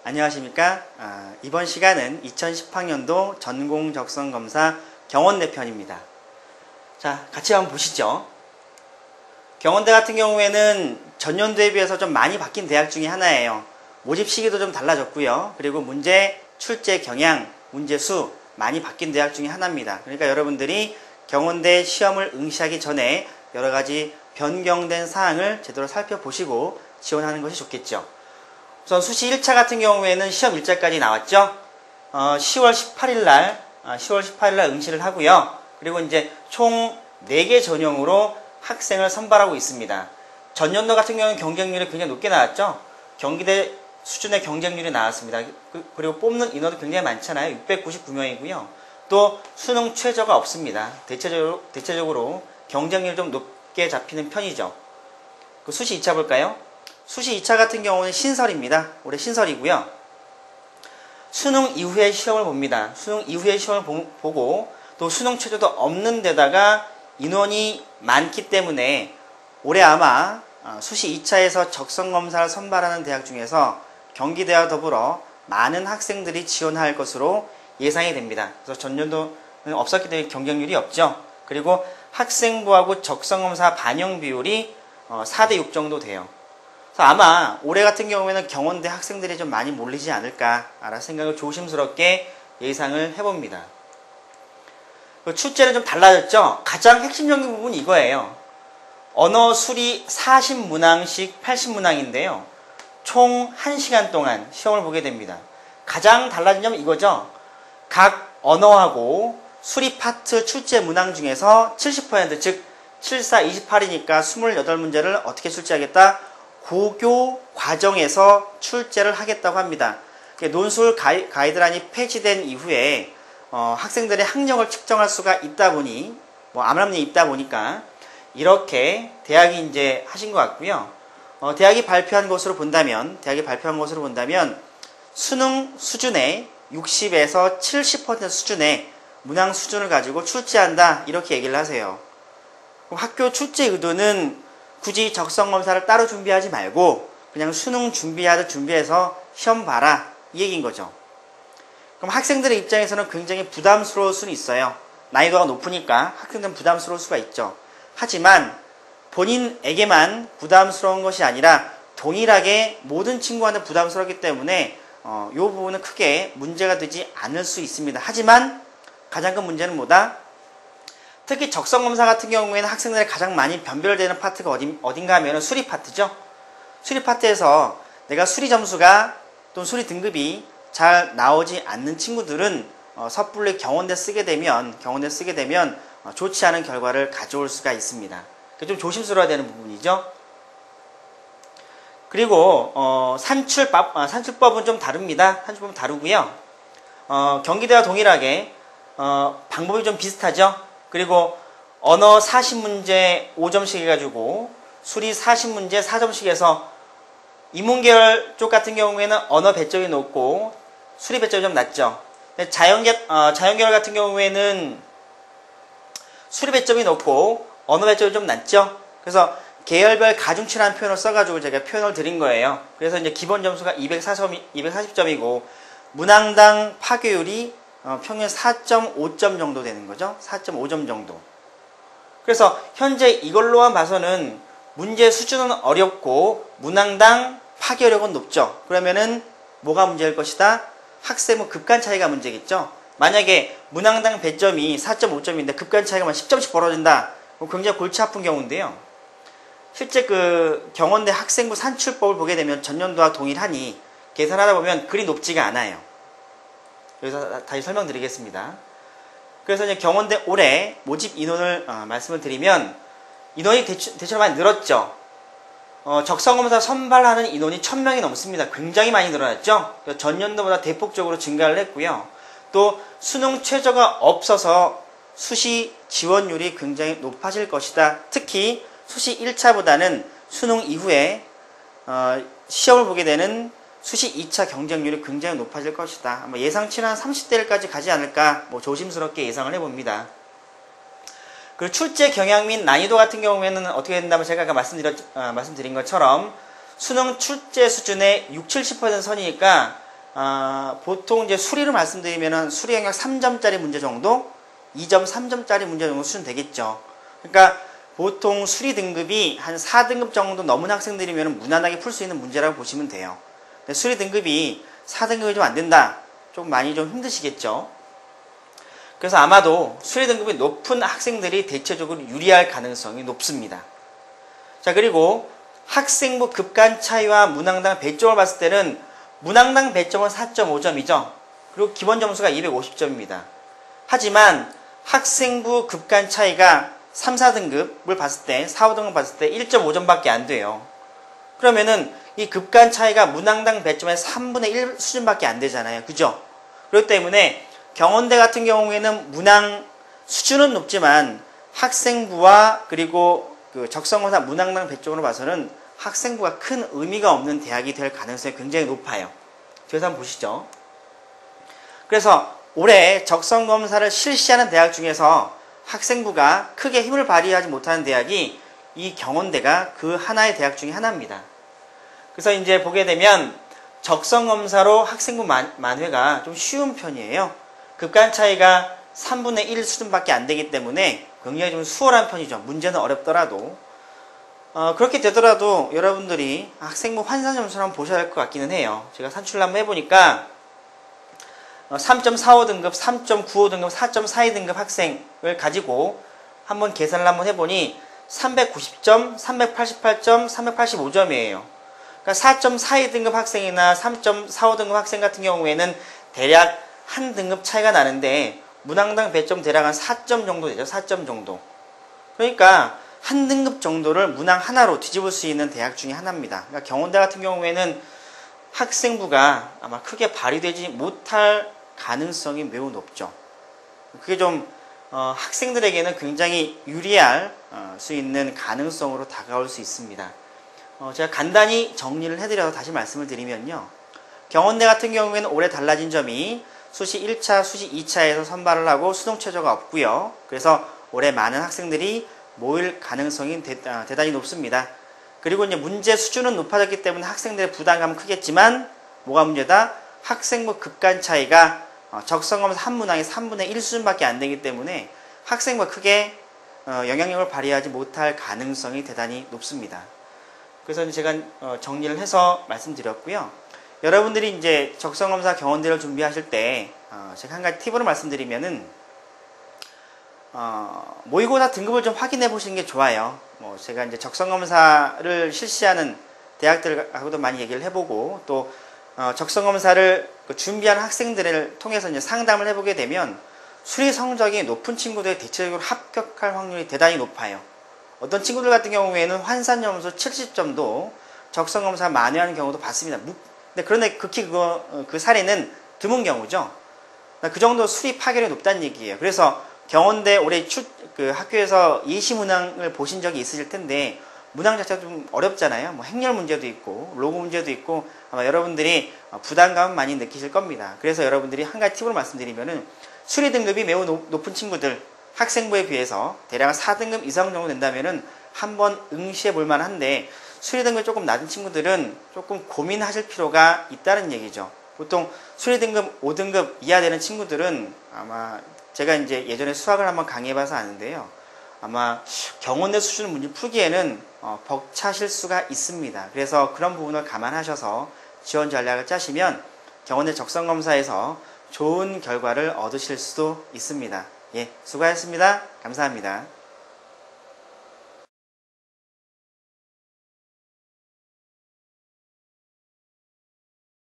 안녕하십니까. 이번 시간은 2018년도 전공적성검사 경원대 편입니다. 자, 같이 한번 보시죠. 경원대 같은 경우에는 전년도에 비해서 좀 많이 바뀐 대학 중에 하나예요. 모집 시기도 좀 달라졌고요. 그리고 문제, 출제 경향, 문제 수 많이 바뀐 대학 중에 하나입니다. 그러니까 여러분들이 경원대 시험을 응시하기 전에 여러 가지 변경된 사항을 제대로 살펴보시고 지원하는 것이 좋겠죠. 우선 수시 1차 같은 경우에는 시험 일자까지 나왔죠. 10월 18일 날 응시를 하고요. 그리고 이제 총 4개 전형으로 학생을 선발하고 있습니다. 전년도 같은 경우는 경쟁률이 굉장히 높게 나왔죠. 경기대 수준의 경쟁률이 나왔습니다. 그리고 뽑는 인원도 굉장히 많잖아요. 699명이고요. 또 수능 최저가 없습니다. 대체적으로 경쟁률이 좀 높게 잡히는 편이죠. 수시 2차 볼까요? 수시 2차 같은 경우는 신설입니다. 올해 신설이고요. 수능 이후에 시험을 봅니다. 수능 이후에 시험을 보고 또 수능 최저도 없는 데다가 인원이 많기 때문에 올해 아마 수시 2차에서 적성검사를 선발하는 대학 중에서 경기대와 더불어 많은 학생들이 지원할 것으로 예상이 됩니다. 그래서 전년도는 없었기 때문에 경쟁률이 없죠. 그리고 학생부하고 적성검사 반영 비율이 4대 6 정도 돼요. 그래서 아마 올해 같은 경우에는 경원대 학생들이 좀 많이 몰리지 않을까라는 생각을 조심스럽게 예상을 해봅니다. 출제는 좀 달라졌죠? 가장 핵심적인 부분이 이거예요. 언어 수리 40문항씩 80문항인데요. 총 1시간 동안 시험을 보게 됩니다. 가장 달라진 점은 이거죠. 각 언어하고 수리 파트 출제 문항 중에서 70%, 즉 7, 4, 28이니까 28문제를 어떻게 출제하겠다? 고교 과정에서 출제를 하겠다고 합니다. 논술 가이드라인이 폐지된 이후에 학생들의 학력을 측정할 수가 있다 보니 암람리 있다 보니까 이렇게 대학이 이제 하신 것 같고요. 대학이 발표한 것으로 본다면 수능 수준의 60에서 70% 수준의 문항 수준을 가지고 출제한다 이렇게 얘기를 하세요. 그럼 학교 출제 의도는 굳이 적성검사를 따로 준비하지 말고 그냥 수능 준비하듯 준비해서 시험 봐라 이 얘기인 거죠. 그럼 학생들의 입장에서는 굉장히 부담스러울 수는 있어요. 난이도가 높으니까 학생들은 부담스러울 수가 있죠. 하지만 본인에게만 부담스러운 것이 아니라 동일하게 모든 친구한테 부담스럽기 때문에 이 부분은 크게 문제가 되지 않을 수 있습니다. 하지만 가장 큰 문제는 뭐다? 특히 적성검사 같은 경우에는 학생들이 가장 많이 변별되는 파트가 어딘가 하면 수리 파트죠. 수리 파트에서 내가 수리 점수가 또는 수리 등급이 잘 나오지 않는 친구들은 섣불리 경원대 쓰게 되면 좋지 않은 결과를 가져올 수가 있습니다. 좀 조심스러워야 되는 부분이죠. 그리고 산출법은 좀 다릅니다. 산출법은 다르고요. 경기대와 동일하게 방법이 좀 비슷하죠. 그리고 언어 40문제 5점씩 해가지고 수리 40문제 4점씩 해서 인문계열 쪽 같은 경우에는 언어 배점이 높고 수리 배점이 좀 낮죠. 자연계열 같은 경우에는 수리 배점이 높고 언어 배점이 좀 낮죠. 그래서 계열별 가중치라는 표현을 써가지고 제가 표현을 드린 거예요. 그래서 이제 기본 점수가 240점이고 문항당 파괴율이 평균 4.5점 정도 되는 거죠. 4.5점 정도. 그래서 현재 이걸로만 봐서는 문제 수준은 어렵고 문항당 파괴력은 높죠. 그러면은 뭐가 문제일 것이다? 학생부 급간 차이가 문제겠죠. 만약에 문항당 배점이 4.5점인데 급간 차이가 10점씩 벌어진다. 굉장히 골치 아픈 경우인데요. 실제 경원대 학생부 산출법을 보게 되면 전년도와 동일하니 계산하다 보면 그리 높지가 않아요. 여기서 다시 설명드리겠습니다. 그래서 이제 경원대 올해 모집 인원을 말씀을 드리면 인원이 대체로 많이 늘었죠. 적성검사 선발하는 인원이 1000명이 넘습니다. 굉장히 많이 늘어났죠. 전년도보다 대폭적으로 증가를 했고요. 또 수능 최저가 없어서 수시 지원율이 굉장히 높아질 것이다. 특히 수시 1차보다는 수능 이후에 시험을 보게 되는 수시 2차 경쟁률이 굉장히 높아질 것이다. 예상치는 한 30대 1까지 가지 않을까 조심스럽게 예상을 해봅니다. 그 출제 경향 및 난이도 같은 경우에는 어떻게 된다면 제가 아까 말씀드린 것처럼 수능 출제 수준의 60, 70% 선이니까 보통 이제 수리를 말씀드리면은 수리 영역 3점짜리 문제 정도, 2점, 3점짜리 문제 정도 수준 되겠죠. 그러니까 보통 수리 등급이 한 4등급 정도 넘은 학생들이면 무난하게 풀 수 있는 문제라고 보시면 돼요. 근데 수리 등급이 4등급이 좀 안 된다. 좀 많이 좀 힘드시겠죠. 그래서 아마도 수리 등급이 높은 학생들이 대체적으로 유리할 가능성이 높습니다. 자, 그리고 학생부 급간 차이와 문항당 배점을 봤을 때는 문항당 배점은 4.5점이죠. 그리고 기본 점수가 250점입니다. 하지만 학생부 급간 차이가 3, 4등급을 봤을 때, 4, 5등급 봤을 때 1.5점밖에 안 돼요. 그러면은 이 급간 차이가 문항당 배점의 3분의 1 수준밖에 안 되잖아요. 그죠? 그렇기 때문에 경원대 같은 경우에는 문항 수준은 높지만 학생부와 그리고 그 적성검사 문항당 배점으로 봐서는 학생부가 큰 의미가 없는 대학이 될 가능성이 굉장히 높아요. 그래서 한번 보시죠. 그래서 올해 적성검사를 실시하는 대학 중에서 학생부가 크게 힘을 발휘하지 못하는 대학이 이 경원대가 그 하나의 대학 중에 하나입니다. 그래서 이제 보게 되면 적성검사로 학생부 만회가 좀 쉬운 편이에요. 급간 차이가 3분의 1 수준밖에 안 되기 때문에 굉장히 좀 수월한 편이죠. 문제는 어렵더라도. 그렇게 되더라도 여러분들이 학생부 환산 점수를 한번 보셔야 할 것 같기는 해요. 제가 산출을 한번 해보니까 3.45등급, 3.95등급, 4.42등급 학생을 가지고 한번 계산을 한번 해보니 390점, 388점, 385점이에요. 그러니까 4.42등급 학생이나 3.45등급 학생 같은 경우에는 대략 한 등급 차이가 나는데 문항당 배점 대략 한 4점 정도 되죠. 4점 정도. 그러니까 한 등급 정도를 문항 하나로 뒤집을 수 있는 대학 중에 하나입니다. 그러니까 경원대 같은 경우에는 학생부가 아마 크게 발휘되지 못할 가능성이 매우 높죠. 그게 좀 학생들에게는 굉장히 유리할 수 있는 가능성으로 다가올 수 있습니다. 제가 간단히 정리를 해드려서 다시 말씀을 드리면요. 경원대 같은 경우에는 올해 달라진 점이 수시 1차, 수시 2차에서 선발을 하고 수능 최저가 없고요. 그래서 올해 많은 학생들이 모일 가능성이 대단히 높습니다. 그리고 이제 문제 수준은 높아졌기 때문에 학생들의 부담감은 크겠지만 뭐가 문제다? 학생부 급간 차이가 적성검사 한 문항이 3분의 1 수준밖에 안 되기 때문에 학생부가 크게 영향력을 발휘하지 못할 가능성이 대단히 높습니다. 그래서 제가 정리를 해서 말씀드렸고요. 여러분들이 이제 적성검사 경원대를 준비하실 때 제가 한 가지 팁으로 말씀드리면은 모의고사 등급을 좀 확인해 보시는 게 좋아요. 제가 이제 적성검사를 실시하는 대학들하고도 많이 얘기를 해보고 또 적성검사를 준비하는 학생들을 통해서 이제 상담을 해보게 되면 수리 성적이 높은 친구들이 대체적으로 합격할 확률이 대단히 높아요. 어떤 친구들 같은 경우에는 환산 점수 70점도 적성검사 만회하는 경우도 봤습니다. 그런데 극히 그 사례는 드문 경우죠. 그 정도 수리 파괴력이 높다는 얘기예요. 그래서 경원대 올해 학교에서 예시 문항을 보신 적이 있으실 텐데 문항 자체가 좀 어렵잖아요. 뭐 행렬 문제도 있고 로그 문제도 있고 아마 여러분들이 부담감 많이 느끼실 겁니다. 그래서 여러분들이 한 가지 팁으로 말씀드리면은 수리 등급이 매우 높은 친구들 학생부에 비해서 대략 4등급 이상 정도 된다면은 한번 응시해 볼 만한데 수리 등급이 조금 낮은 친구들은 조금 고민하실 필요가 있다는 얘기죠. 보통 수리 등급 5등급 이하 되는 친구들은 아마 제가 이제 예전에 수학을 한번 강의해봐서 아는데요. 아마 경원대 수준 문제 풀기에는 벅차실 수가 있습니다. 그래서 그런 부분을 감안하셔서 지원 전략을 짜시면 경원대 적성검사에서 좋은 결과를 얻으실 수도 있습니다. 예, 수고하셨습니다. 감사합니다.